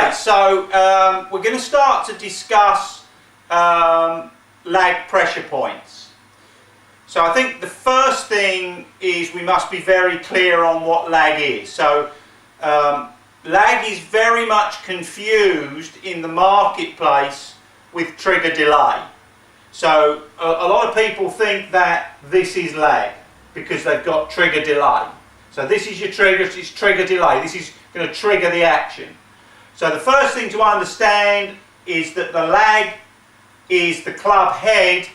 Okay, so we're going to start to discuss lag pressure points. So I think the first thing is we must be very clear on what lag is. So lag is very much confused in the marketplace with trigger delay. So a lot of people think that this is lag because they've got trigger delay. So this is your trigger, it's trigger delay. This is going to trigger the action. So the first thing to understand is that the lag is the club head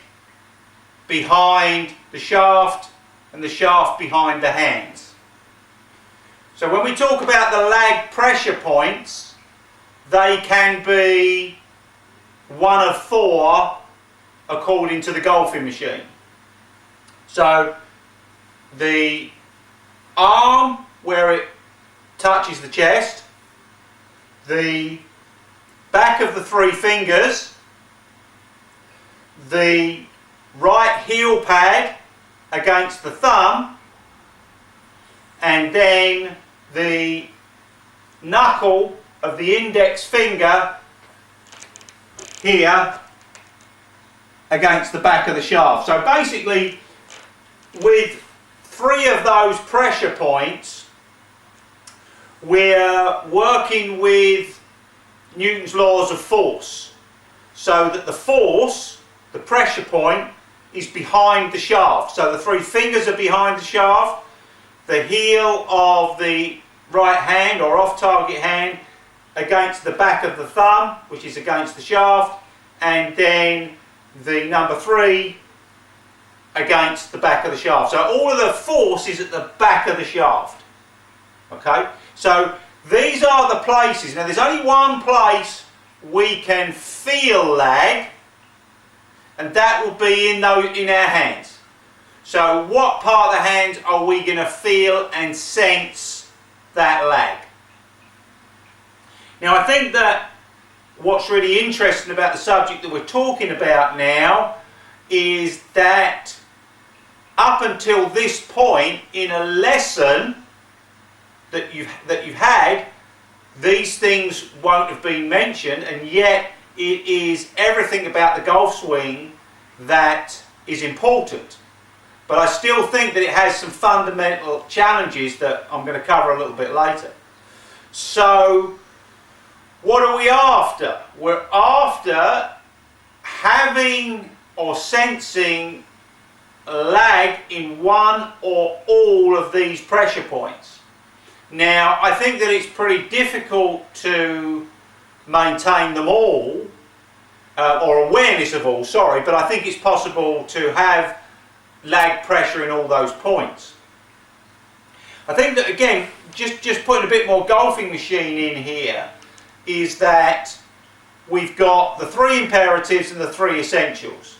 behind the shaft and the shaft behind the hands. So when we talk about the lag pressure points, they can be one of four according to the golfing machine. So the arm where it touches the chest, the back of the three fingers, the right heel pad against the thumb, and then the knuckle of the index finger here against the back of the shaft. So basically, with three of those pressure points, we're working with Newton's laws of force, so that the force, the pressure point, is behind the shaft. So the three fingers are behind the shaft, the heel of the right hand or off target hand against the back of the thumb, which is against the shaft, and then the number 3 against the back of the shaft. So all of the force is at the back of the shaft. Okay, so these are the places. Now there's only one place we can feel lag, and that will be in our hands. So what part of the hands are we going to feel and sense that lag? Now I think that what's really interesting about the subject that we're talking about now is that up until this point in a lesson that you've had, these things won't have been mentioned, and yet it is everything about the golf swing that is important. But I still think that it has some fundamental challenges that I'm going to cover a little bit later. So what are we after? We're after having or sensing lag in one or all of these pressure points. Now I think that it's pretty difficult to maintain them all, or awareness of all, sorry, but I think it's possible to have lag pressure in all those points. I think that again, just putting a bit more golfing machine in here, is that we've got the 3 imperatives and the 3 essentials.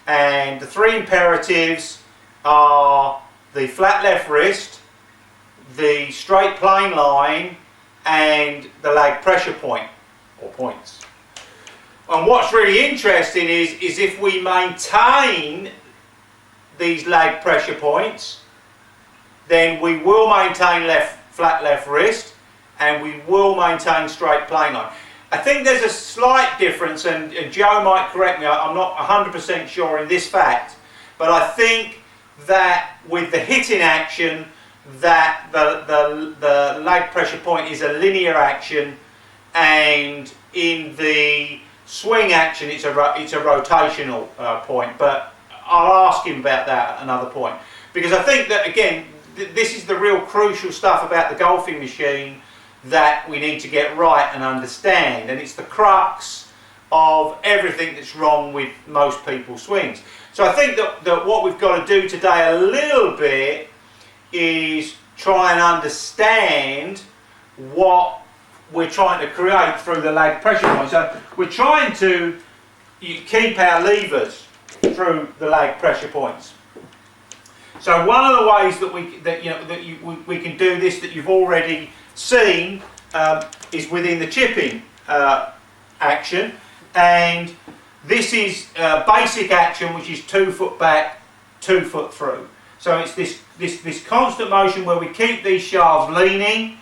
And the 3 imperatives are the flat left wrist, the straight plane line, and the lag pressure point or points. And what's really interesting is if we maintain these lag pressure points, then we will maintain flat left wrist, and we will maintain straight plane line. I think there's a slight difference, and Joe might correct me, I'm not 100% sure in this fact, but I think that with the hitting action, that the lag pressure point is a linear action, and in the swing action it's a rotational point. But I'll ask him about that at another point, because I think that again this is the real crucial stuff about the golfing machine that we need to get right and understand, and it's the crux of everything that's wrong with most people's swings. So I think that what we've got to do today a little bit is try and understand what we're trying to create through the lag pressure point. So we're trying to keep our levers through the lag pressure points. So one of the ways that we can do this that you've already seen is within the chipping action, and this is basic action, which is 2 foot back, 2 foot through. So it's this constant motion where we keep these shafts leaning,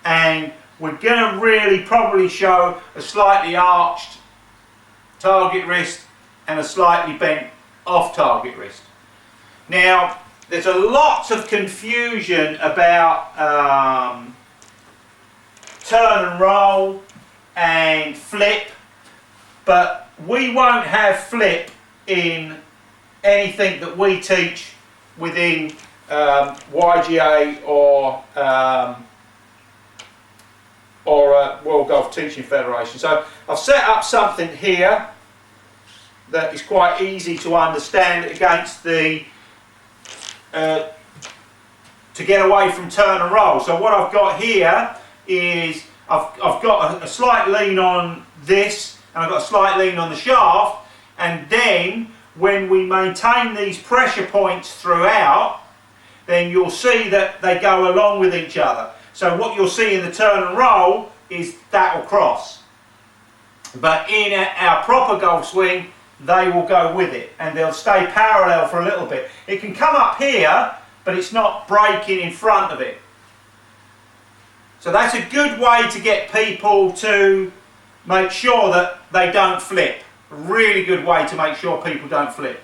and we're going to really probably show a slightly arched target wrist and a slightly bent off target wrist. Now, there's a lot of confusion about turn and roll and flip, but we won't have flip in anything that we teach within YGA or World Golf Teaching Federation. So I've set up something here that is quite easy to understand against the to get away from turn and roll. So what I've got here is I've got a slight lean on this, and I've got a slight lean on the shaft, and then when we maintain these pressure points throughout, then you'll see that they go along with each other. So what you'll see in the turn and roll is that will cross. But in our proper golf swing, they will go with it, and they'll stay parallel for a little bit. It can come up here, but it's not breaking in front of it. So that's a good way to get people to make sure that they don't flip. A really good way to make sure people don't flip.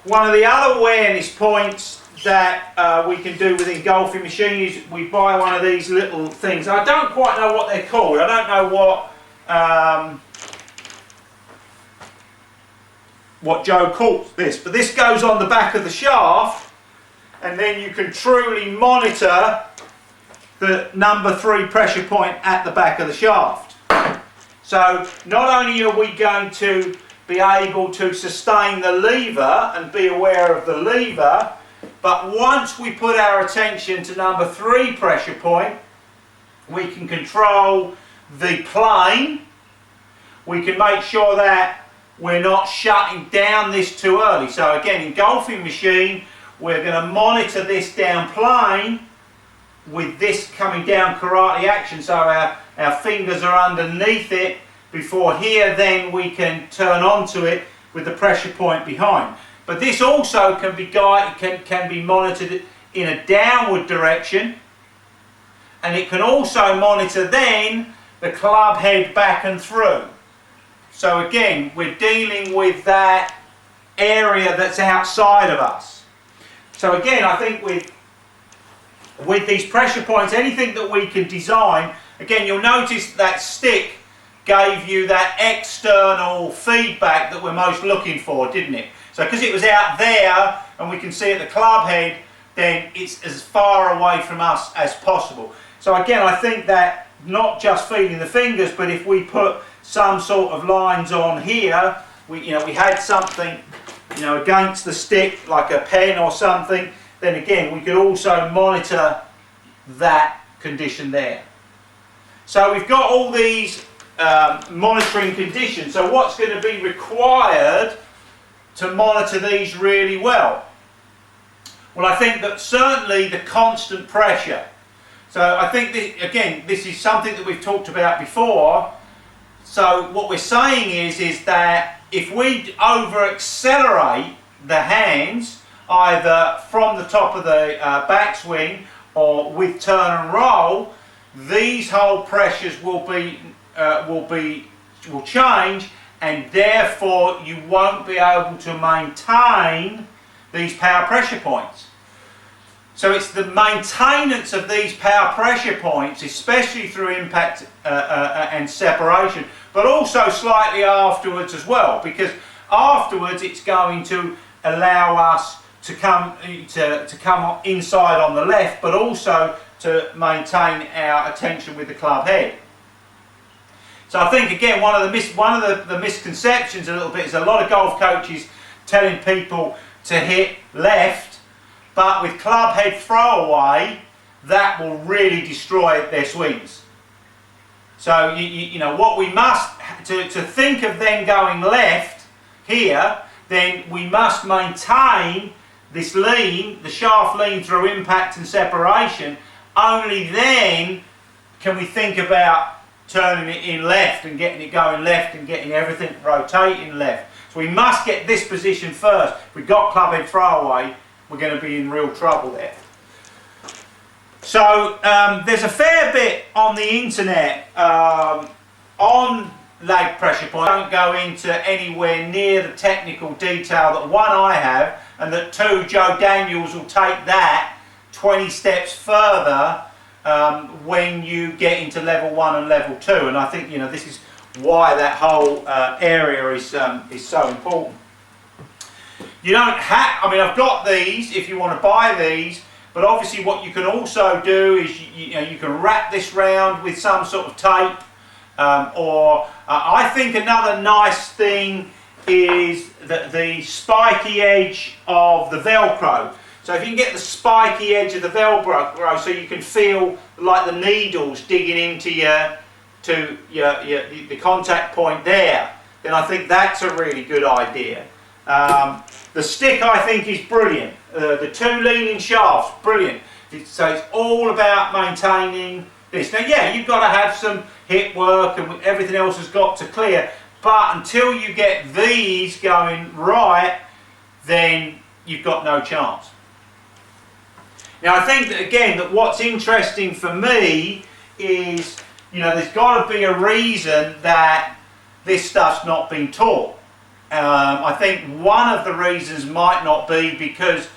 One of the other awareness points that we can do within Golfing Machine is we buy one of these little things. I don't quite know what they're called. I don't know what Joe calls this, but this goes on the back of the shaft, and then you can truly monitor the number 3 pressure point at the back of the shaft. So not only are we going to be able to sustain the lever and be aware of the lever, but once we put our attention to number 3 pressure point, we can control the plane. We can make sure that we're not shutting down this too early. So again, in Golfing Machine, we're going to monitor this down plane with this coming down karate action, so our fingers are underneath it before here, then we can turn onto it with the pressure point behind. But this also can be can be monitored in a downward direction, and it can also monitor then the club head back and through. So again, we're dealing with that area that's outside of us. So again, I think with these pressure points, anything that we can design, again, you'll notice that stick gave you that external feedback that we're most looking for, didn't it? So because it was out there and we can see at the club head, then it's as far away from us as possible. So again, I think that not just feeding the fingers, but if we put some sort of lines on here, we had something, against the stick, like a pen or something, then again, we could also monitor that condition there. So we've got all these monitoring conditions. So what's going to be required to monitor these really well? Well, I think that certainly the constant pressure. So I think, this is something that we've talked about before. So what we're saying is that if we over accelerate the hands, either from the top of the backswing or with turn and roll, these whole pressures will change, and therefore you won't be able to maintain these power pressure points. So it's the maintenance of these power pressure points, especially through impact and separation, but also slightly afterwards as well, because afterwards it's going to allow us to come inside on the left, but also to maintain our attention with the club head. So I think again one of the misconceptions a little bit is a lot of golf coaches telling people to hit left, but with club head throwaway, that will really destroy their swings. So what we must to think of then going left here, then we must maintain this lean, the shaft lean through impact and separation. Only then can we think about turning it in left and getting it going left and getting everything rotating left. So we must get this position first. If we've got club head throwaway, we're going to be in real trouble there. So there's a fair bit on the internet on lag pressure point. I don't go into anywhere near the technical detail that one, I have, and that two, Joe Daniels will take that 20 steps further when you get into level 1 and level 2. And I think, you know, this is why that whole area is so important. You don't have, I mean, I've got these if you want to buy these, but obviously what you can also do is you can wrap this round with some sort of tape, or I think another nice thing is the spiky edge of the Velcro. So if you can get the spiky edge of the Velcro so you can feel like the needles digging into the contact point there, then I think that's a really good idea. The stick, I think, is brilliant. The two leaning shafts, brilliant. So it's all about maintaining this. Now, yeah, you've got to have some hip work and everything else has got to clear, but until you get these going right, then you've got no chance. Now, I think that, again, that what's interesting for me is, you know, there's got to be a reason that this stuff's not been taught. I think one of the reasons might not be because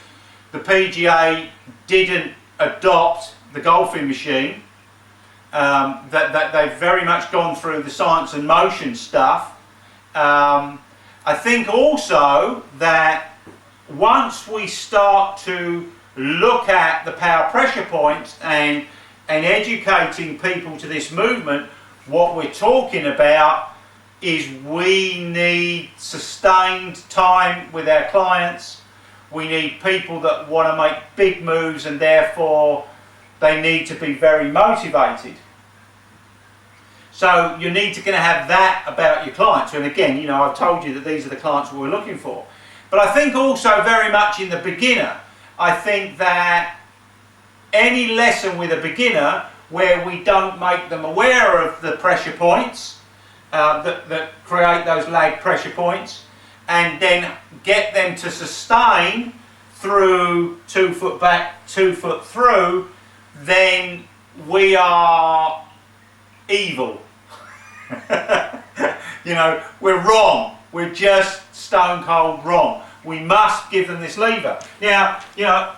the PGA didn't adopt the golfing machine, that they've very much gone through the science and motion stuff. I think also that once we start to look at the power pressure points and educating people to this movement, what we're talking about is we need sustained time with our clients. We need people that want to make big moves, and therefore they need to be very motivated. So you need to have that about your clients. And again, you know, I've told you that these are the clients we're looking for. But I think also very much in the beginner, I think that any lesson with a beginner where we don't make them aware of the pressure points that create those lag pressure points, and then get them to sustain through 2 foot back, 2 foot through, then we are evil. You know, we're wrong. We're just stone cold wrong. We must give them this lever. Now, you know,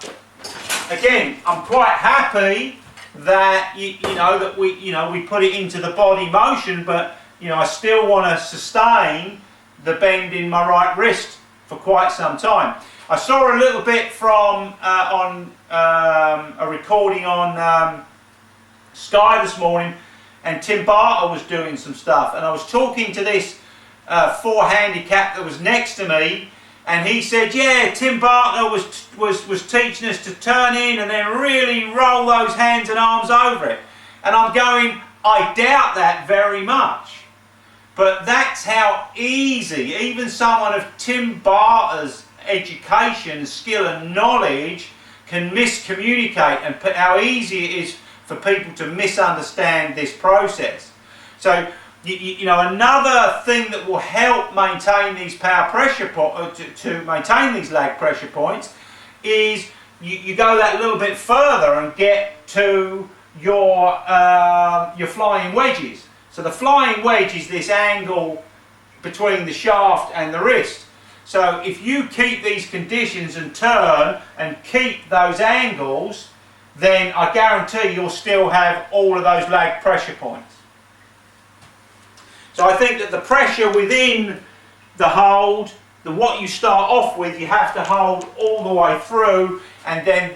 again, I'm quite happy that we put it into the body motion, but you know, I still want to sustain the bend in my right wrist for quite some time. I saw a little bit from on a recording on Sky this morning, and Tim Barter was doing some stuff, and I was talking to this 4 handicap that was next to me, and he said, yeah, Tim Barter was teaching us to turn in and then really roll those hands and arms over it. And I'm going, I doubt that very much. But that's how easy, even someone of Tim Barter's education, skill and knowledge can miscommunicate, and how easy it is for people to misunderstand this process. So, you know, another thing that will help maintain these power pressure to maintain these lag pressure points is you go that little bit further and get to your flying wedges. So the flying wedge is this angle between the shaft and the wrist. So if you keep these conditions and turn and keep those angles, then I guarantee you'll still have all of those lag pressure points. So I think that the pressure within the hold, what you start off with, you have to hold all the way through, and then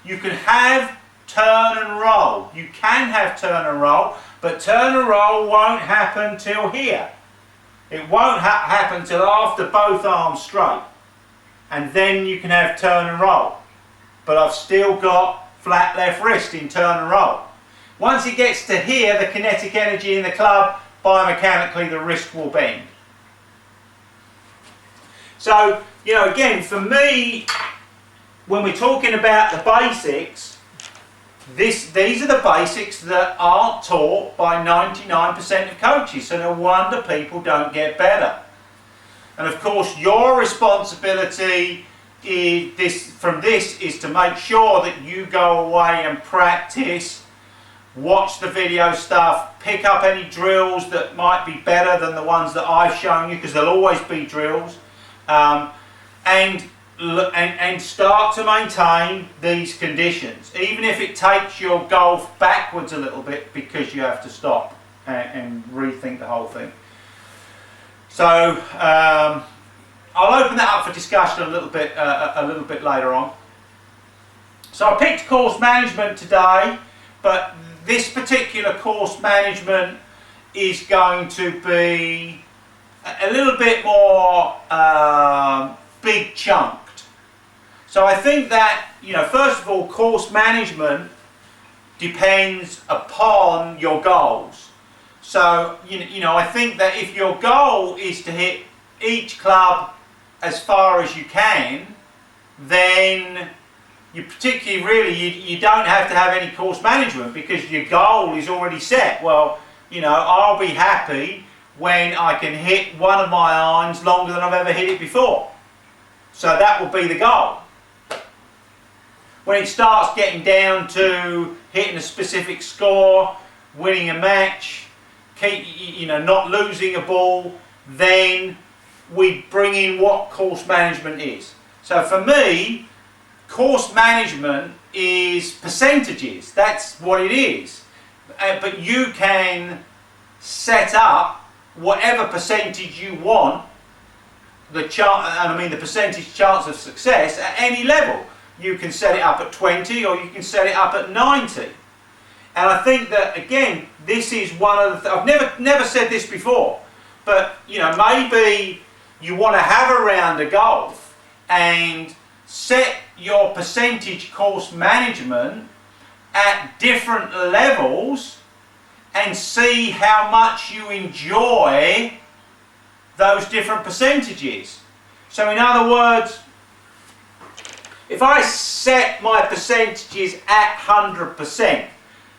you can have turn and roll. You can have turn and roll, but turn and roll won't happen till here. It won't happen till after both arms straight. And then you can have turn and roll. But I've still got flat left wrist in turn and roll. Once it gets to here, the kinetic energy in the club, biomechanically the wrist will bend. So, you know, again, for me, when we're talking about the basics, these are the basics that aren't taught by 99% of coaches, so no wonder people don't get better. And of course, your responsibility from this is to make sure that you go away and practice, watch the video stuff, pick up any drills that might be better than the ones that I've shown you, because there'll always be drills, and start to maintain these conditions, even if it takes your golf backwards a little bit because you have to stop and rethink the whole thing. So I'll open that up for discussion a little bit later on. So I picked course management today, but this particular course management is going to be a little bit more big chunked. So I think that, first of all, course management depends upon your goals. So, I think that if your goal is to hit each club as far as you can, then you particularly you don't have to have any course management, because your goal is already set. Well, I'll be happy when I can hit one of my irons longer than I've ever hit it before. So that will be the goal. When it starts getting down to hitting a specific score, winning a match, not losing a ball, then we bring in what course management is. So for me, course management is percentages. That's what it is. But you can set up whatever percentage you want, the percentage chance of success at any level. You can set it up at 20, or you can set it up at 90. And I think that, again, this is one of the I've never said this before, but maybe you want to have a round of golf and set your percentage course management at different levels and see how much you enjoy those different percentages. So in other words, if I set my percentages at 100%,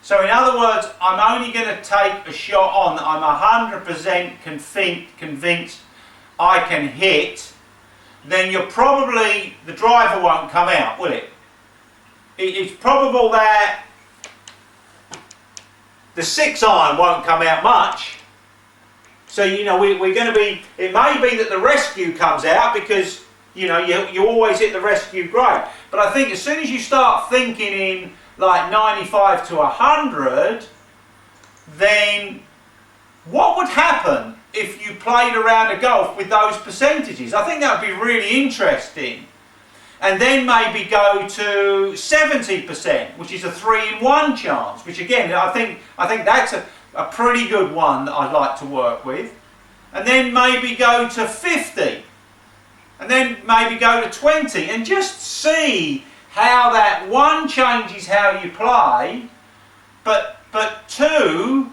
so in other words, I'm only going to take a shot on that I'm 100% convinced I can hit, then the driver won't come out, will it? It's probable that the 6-iron won't come out much. So, we're going to be, it may be that the rescue comes out, because, you always hit the rescue great. But I think as soon as you start thinking in like 95 to 100, then what would happen if you played a round of golf with those percentages? I think that would be really interesting. And then maybe go to 70%, which is a 3-in-1 chance, which again, I think that's a pretty good one that I'd like to work with. And then maybe go to 50. And then maybe go to 20, and just see how that, one, changes how you play, but two,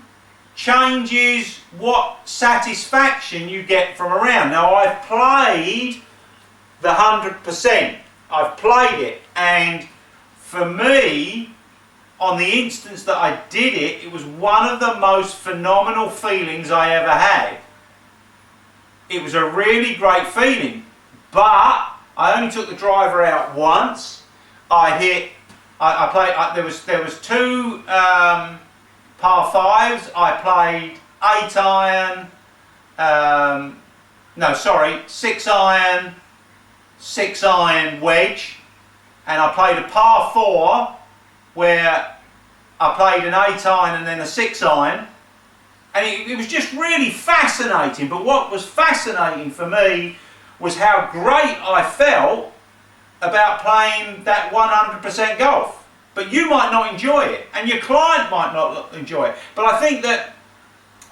changes what satisfaction you get from a round. Now, I've played the 100%. I've played it, and for me, on the instance that I did it, it was one of the most phenomenal feelings I ever had. It was a really great feeling. But I only took the driver out once. There was two par 5s. I played 8-iron. 6-iron, 6-iron wedge, and I played a par 4 where I played an 8-iron and then a 6-iron, and it was just really fascinating. But what was fascinating for me was how great I felt about playing that 100% golf. But you might not enjoy it, and your client might not enjoy it. But I think that,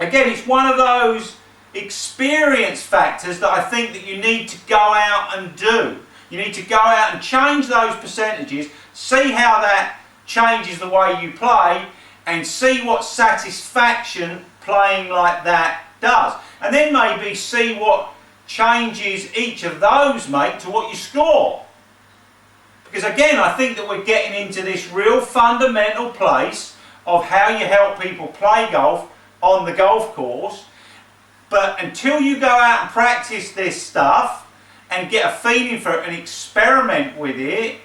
again, it's one of those experience factors that I think that you need to go out and do. You need to go out and change those percentages, see how that changes the way you play, and see what satisfaction playing like that does. And then maybe see what changes each of those make to what you score. Because again, I think that we're getting into this real fundamental place of how you help people play golf on the golf course. But until you go out and practice this stuff and get a feeling for it and experiment with it,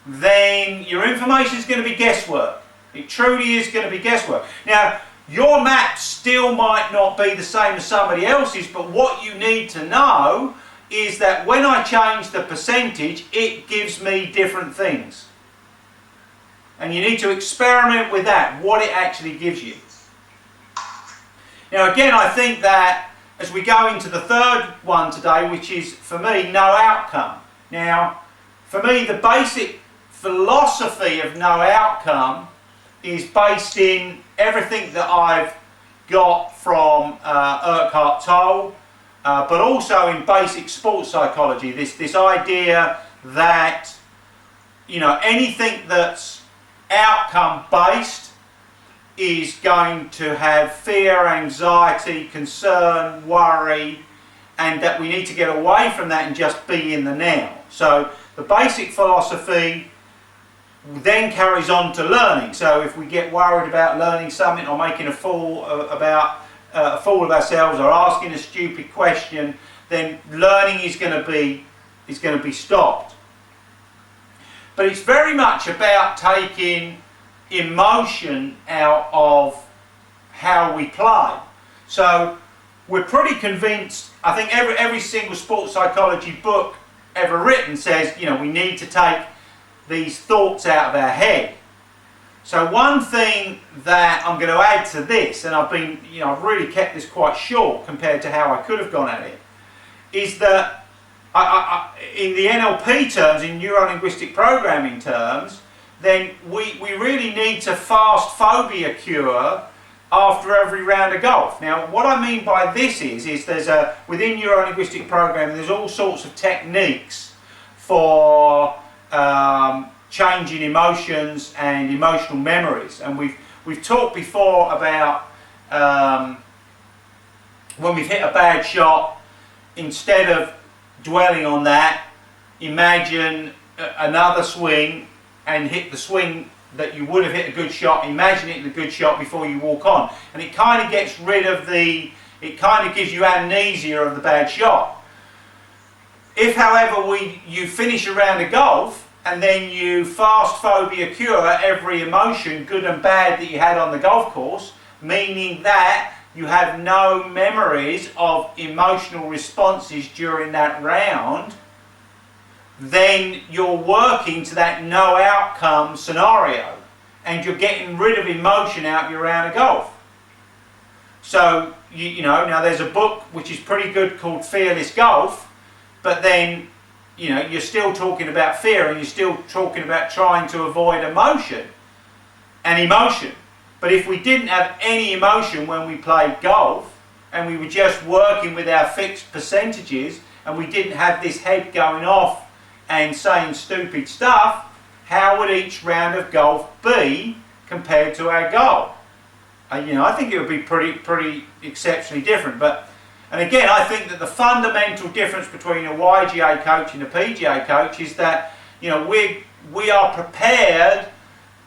then your information is going to be guesswork. It truly is going to be guesswork. Now, your map still might not be the same as somebody else's, but what you need to know is that when I change the percentage, it gives me different things. And you need to experiment with that, what it actually gives you. Now again, I think that as we go into the third one today, which is, for me, no outcome. Now, for me, the basic philosophy of no outcome is based in everything that I've got from Eckhart Tolle, but also in basic sports psychology. This idea that, you know, anything that's outcome based is going to have fear, anxiety, concern, worry, and that we need to get away from that and just be in the now. So the basic philosophy then carries on to learning. So if we get worried about learning something or making a fool of ourselves or asking a stupid question, then learning is going to be stopped. But it's very much about taking emotion out of how we play. So we're pretty convinced, I think every single sports psychology book ever written says, you know, we need to take these thoughts out of our head. So one thing that I'm going to add to this, and I've really kept this quite short compared to how I could have gone at it, is that in the NLP terms, in neuro-linguistic programming terms, then we really need to fast phobia cure after every round of golf. Now, what I mean by this is within neuro-linguistic programming, there's all sorts of techniques for changing emotions and emotional memories, and we've talked before about when we've hit a bad shot, instead of dwelling on that, imagine another swing and hit the swing that you would have hit a good shot. Imagine it the good shot before you walk on, and it kind of gets rid of it kind of gives you amnesia of the bad shot. If, however, you finish a round of golf and then you fast phobia cure every emotion, good and bad, that you had on the golf course, meaning that you have no memories of emotional responses during that round, then you're working to that no outcome scenario and you're getting rid of emotion out of your round of golf. So, you know, now there's a book which is pretty good called Fearless Golf, but then, you know, you're still talking about fear and you're still talking about trying to avoid emotion. But if we didn't have any emotion when we played golf and we were just working with our fixed percentages and we didn't have this head going off and saying stupid stuff, how would each round of golf be compared to our goal? You know, I think it would be pretty exceptionally different. And again, I think that the fundamental difference between a YGA coach and a PGA coach is that, you know, we are prepared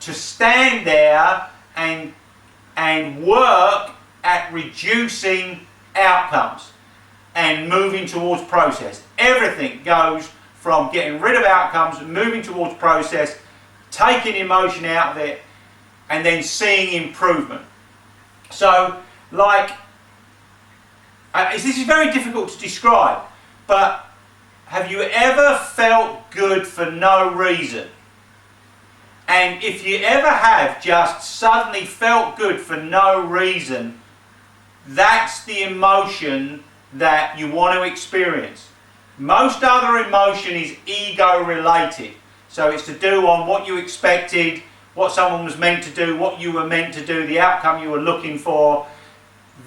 to stand there and work at reducing outcomes and moving towards process. Everything goes from getting rid of outcomes and moving towards process, taking emotion out of it, and then seeing improvement. So, like, this is very difficult to describe, but have you ever felt good for no reason? And if you ever have just suddenly felt good for no reason, that's the emotion that you want to experience. Most other emotion is ego related. So it's to do on what you expected, what someone was meant to do, what you were meant to do, the outcome you were looking for.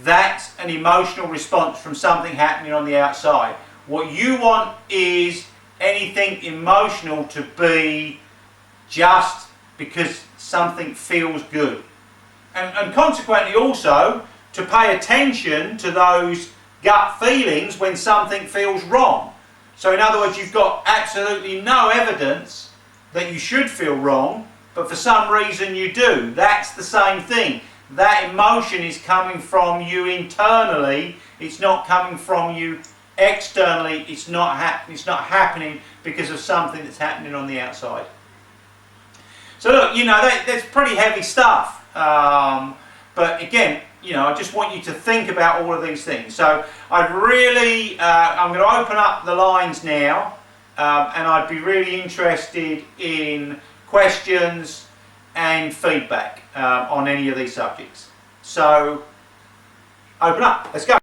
That's an emotional response from something happening on the outside. What you want is anything emotional to be just because something feels good. And consequently also to pay attention to those gut feelings when something feels wrong. So in other words, you've got absolutely no evidence that you should feel wrong, but for some reason you do. That's the same thing. That emotion is coming from you internally. It's not coming from you externally it's not happening because of something that's happening on the outside. So look, you know, that's pretty heavy stuff. But again, you know, I just want you to think about all of these things. So I'm going to open up the lines now, and I'd be really interested in questions and feedback on any of these subjects. So open up, let's go.